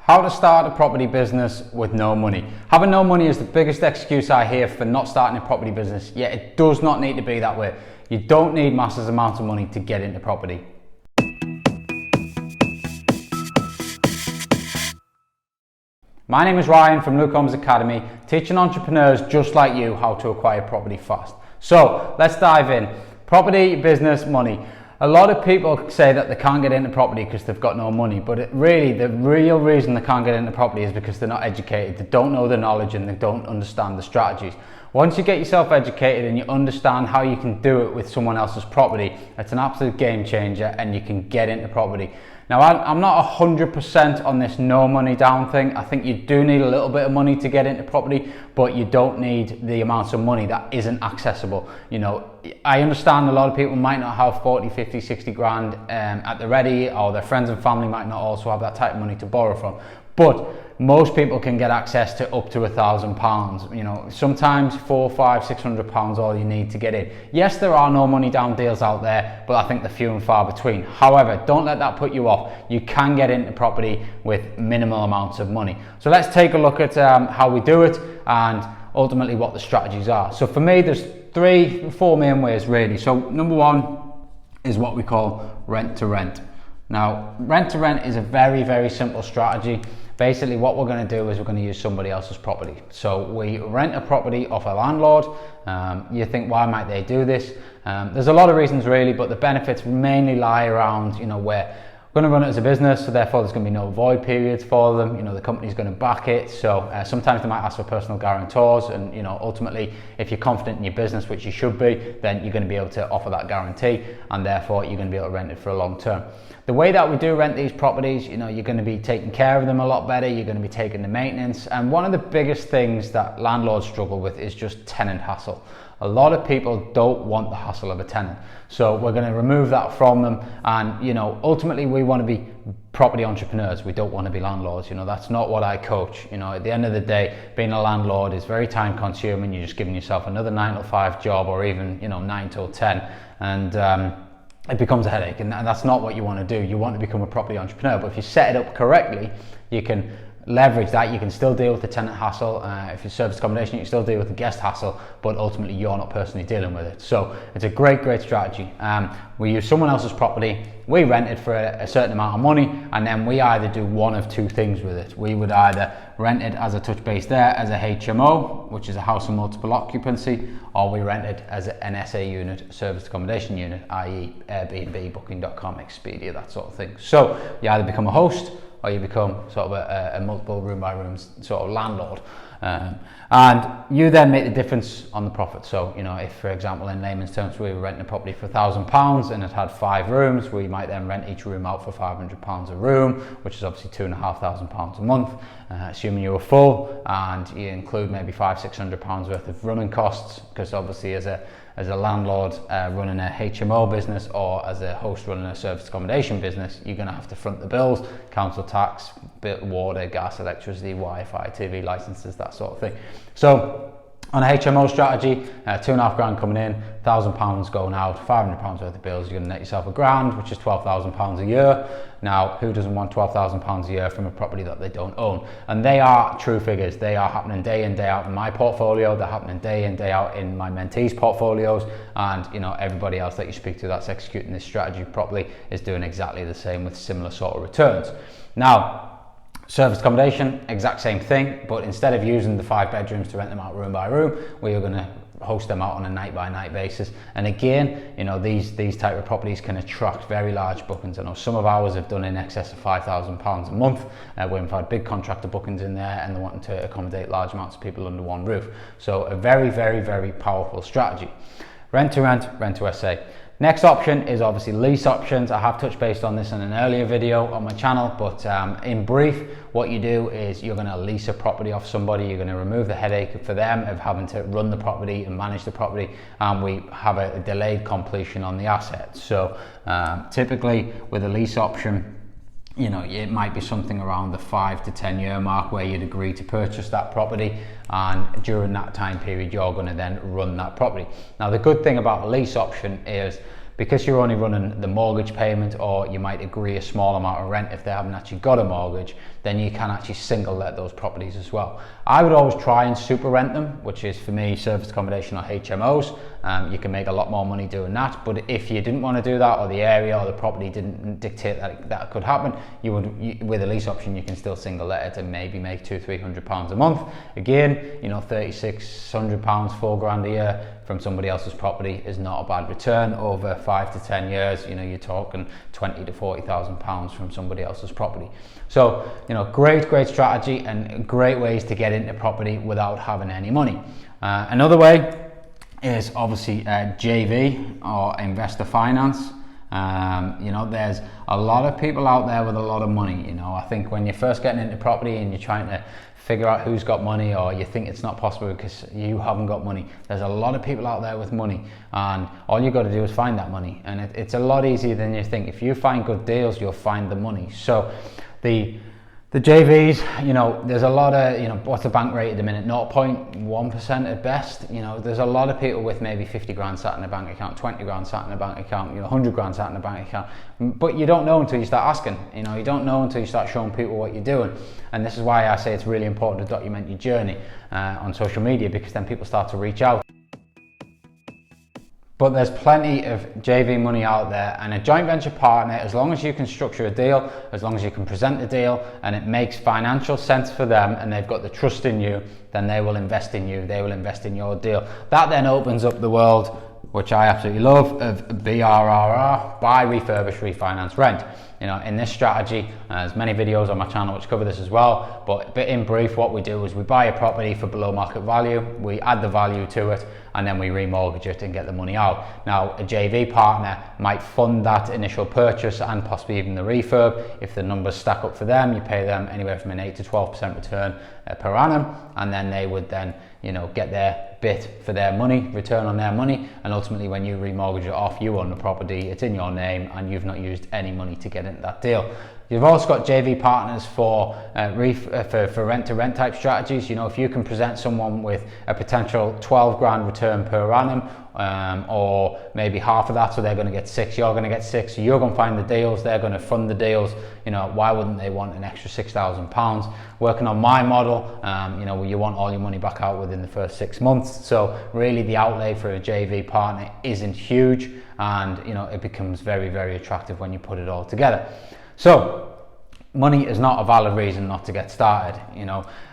How to start a property business with no money. Having no money is the biggest excuse I hear for not starting a property business, yet it does not need to be that way. You don't need massive amounts of money to get into property. My name is Ryan from Luke Holmes Academy, teaching entrepreneurs just like you how to acquire property fast. So let's dive in. Property, business, money. A lot of people say that they can't get into property because they've got no money, but the real reason they can't get into property is because they're not educated, they don't know the knowledge and they don't understand the strategies. Once you get yourself educated and you understand how you can do it with someone else's property, it's an absolute game changer and you can get into property. Now, I'm not 100% on this no money down thing. I think you do need a little bit of money to get into property, but you don't need the amounts of money that isn't accessible. You know, I understand a lot of people might not have 40, 50, 60 grand at the ready, or their friends and family might not also have that type of money to borrow from. But most people can get access to up to £1,000. You know, sometimes £400, £500, £600 all you need to get in. Yes, there are no money down deals out there, but I think they're few and far between. However, don't let that put you off. You can get into property with minimal amounts of money. So let's take a look at how we do it and ultimately what the strategies are. So for me, there's four main ways really. So number one is what we call rent to rent. Now, rent to rent is a very, very simple strategy. Basically, what we're going to do is we're going to use somebody else's property. So we rent a property off a landlord. You think, why might they do this? There's a lot of reasons really, but the benefits mainly lie around, you know, where we're going to run it as a business, so therefore there's going to be no void periods for them. You know, the company's going to back it. So sometimes they might ask for personal guarantors, and you know, ultimately, if you're confident in your business, which you should be, then you're going to be able to offer that guarantee, and therefore you're going to be able to rent it for a long term. The way that we do rent these properties, you know, you're going to be taking care of them a lot better. You're going to be taking the maintenance, and one of the biggest things that landlords struggle with is just tenant hassle. A lot of people don't want the hassle of a tenant. So we're going to remove that from them. And, you know, ultimately we want to be property entrepreneurs. We don't want to be landlords. You know, that's not what I coach. You know, at the end of the day, being a landlord is very time consuming. You're just giving yourself another 9 to 5 job, or even, you know, 9 till 10. And, it becomes a headache, and that's not what you want to do. You want to become a property entrepreneur, but if you set it up correctly, you can leverage that. You can still deal with the tenant hassle. If you service accommodation, you can still deal with the guest hassle, but ultimately you're not personally dealing with it. So it's a great strategy. We use someone else's property, we rent it for a certain amount of money, and then we either do one of two things with it. We would either rent it, as a touch base there, as a HMO, which is a house of multiple occupancy, or we rent it as an SA unit, service accommodation unit, i.e. Airbnb, Booking.com, Expedia, that sort of thing. So you either become a host, or you become sort of a multiple room by room sort of landlord. And you then make the difference on the profit. So, you know, if for example in layman's terms we were renting a property for £1,000 and it had 5 rooms, we might then rent each room out for £500 a room, which is obviously £2,500 a month, assuming you were full, and you include maybe £500-600 worth of running costs, because obviously as a landlord running a HMO business, or as a host running a service accommodation business, you're going to have to front the bills, council tax, water, gas, electricity, Wi-Fi, TV licenses, that sort of thing. So on a HMO strategy, 2.5 grand coming in, £1,000 going out, £500 worth of bills, you're going to net yourself £1,000, which is £12,000 a year. Now, who doesn't want £12,000 a year from a property that they don't own? And they are true figures. They are happening day in, day out in my portfolio. They're happening day in, day out in my mentees' portfolios. And, you know, everybody else that you speak to that's executing this strategy properly is doing exactly the same with similar sort of returns. Now, service accommodation, exact same thing, but instead of using the 5 bedrooms to rent them out room by room, we are going to host them out on a night by night basis. And again, you know, these type of properties can attract very large bookings. I know some of ours have done in excess of £5,000 a month. We've had big contractor bookings in there, and they're wanting to accommodate large amounts of people under one roof. So a very powerful strategy. Rent to rent, rent to SA. Next option is obviously lease options. I have touched base on this in an earlier video on my channel, but in brief, what you do is you're going to lease a property off somebody. You're going to remove the headache for them of having to run the property and manage the property, and we have a delayed completion on the asset. So typically with a lease option, you know, it might be something around the 5 to 10 year mark where you'd agree to purchase that property, and during that time period you're going to then run that property. Now the good thing about a lease option is because you're only running the mortgage payment, or you might agree a small amount of rent if they haven't actually got a mortgage, then you can actually single let those properties as well. I would always try and super rent them, which is for me service accommodation or HMOs. You can make a lot more money doing that, but if you didn't want to do that, or the area or the property didn't dictate that could happen, with a lease option you can still single let it and maybe make £200-300 a month. Again, £3,600, £4,000 a year from somebody else's property is not a bad return over 5 to 10 years. You're talking £20,000 to £40,000 from somebody else's property. So great strategy and great ways to get into property without having any money. Another way is obviously JV or investor finance. There's a lot of people out there with a lot of money. I think when you're first getting into property and you're trying to figure out who's got money, or you think it's not possible because you haven't got money, there's a lot of people out there with money, and all you've got to do is find that money, and it's a lot easier than you think. If you find good deals, you'll find the money. So the JVs, there's a lot of, what's the bank rate at the minute? 0.1% at best. There's a lot of people with maybe 50 grand sat in a bank account, 20 grand sat in a bank account, 100 grand sat in a bank account. But you don't know until you start asking. You don't know until you start showing people what you're doing. And this is why I say it's really important to document your journey on social media, because then people start to reach out. But there's plenty of JV money out there, and a joint venture partner, as long as you can structure a deal, as long as you can present the deal and it makes financial sense for them and they've got the trust in you, then they will invest in you, they will invest in your deal. That then opens up the world, which I absolutely love, of BRRR, buy, refurbish, refinance, rent. In this strategy, there's many videos on my channel which cover this as well, but in brief, what we do is we buy a property for below market value, we add the value to it, and then we remortgage it and get the money out. Now, a JV partner might fund that initial purchase and possibly even the refurb. If the numbers stack up for them, you pay them anywhere from an 8 to 12% return per annum, and then they would then get their bit for their money, return on their money, and ultimately when you remortgage it off, you own the property, it's in your name, and you've not used any money to get into that deal. You've also got JV partners for rent-to-rent type strategies. If you can present someone with a potential 12 grand return per annum, or maybe half of that, so they're going to get 6, you're going to get 6, so you're going to find the deals, they're going to fund the deals. Why wouldn't they want an extra £6,000? Working on my model, you want all your money back out within the first 6 months. So really the outlay for a JV partner isn't huge, and it becomes very, very attractive when you put it all together. So money is not a valid reason not to get started.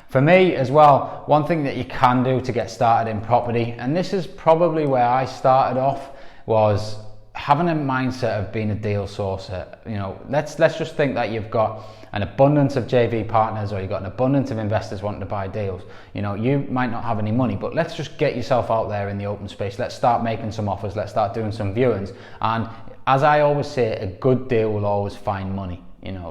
For me as well, one thing that you can do to get started in property, and this is probably where I started off, was having a mindset of being a deal sourcer. Let's just think that you've got an abundance of JV partners, or you've got an abundance of investors wanting to buy deals. You might not have any money, but let's just get yourself out there in the open space. Let's start making some offers. Let's start doing some viewings. And as I always say, a good deal will always find money.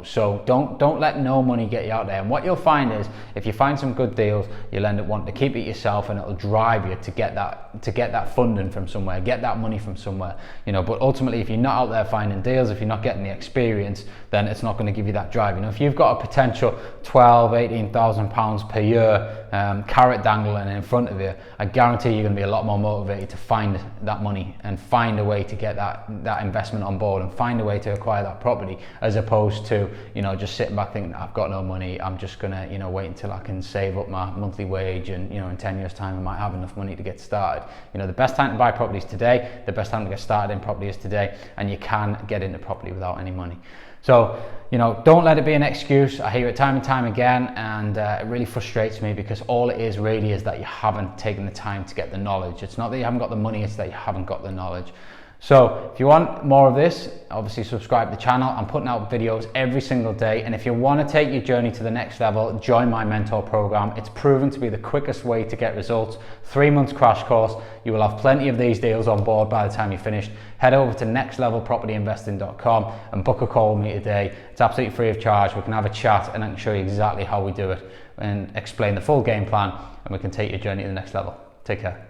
So don't let no money get you out there. And what you'll find is, if you find some good deals, you'll end up wanting to keep it yourself, and it'll drive you to get that funding from somewhere, get that money from somewhere. But ultimately, if you're not out there finding deals, if you're not getting the experience, then it's not going to give you that drive. If you've got a potential £12,000-18,000 per year carrot dangling in front of you, I guarantee you're going to be a lot more motivated to find that money and find a way to get that investment on board and find a way to acquire that property, as opposed to just sitting back thinking, I've got no money, I'm just gonna wait until I can save up my monthly wage, and in 10 years time I might have enough money to get started. The best time to buy property is today, the best time to get started in property is today, and you can get into property without any money. So don't let it be an excuse. I hear it time and time again, and it really frustrates me, because all it is really is that you haven't taken the time to get the knowledge. It's not that you haven't got the money, it's that you haven't got the knowledge. So if you want more of this, obviously subscribe to the channel. I'm putting out videos every single day, and if you want to take your journey to the next level, join my mentor program. It's proven to be the quickest way to get results. 3 months crash course. You will have plenty of these deals on board by the time you're finished. Head over to nextlevelpropertyinvesting.com and book a call with me today. It's absolutely free of charge. We can have a chat and I can show you exactly how we do it and explain the full game plan, and we can take your journey to the next level. Take care.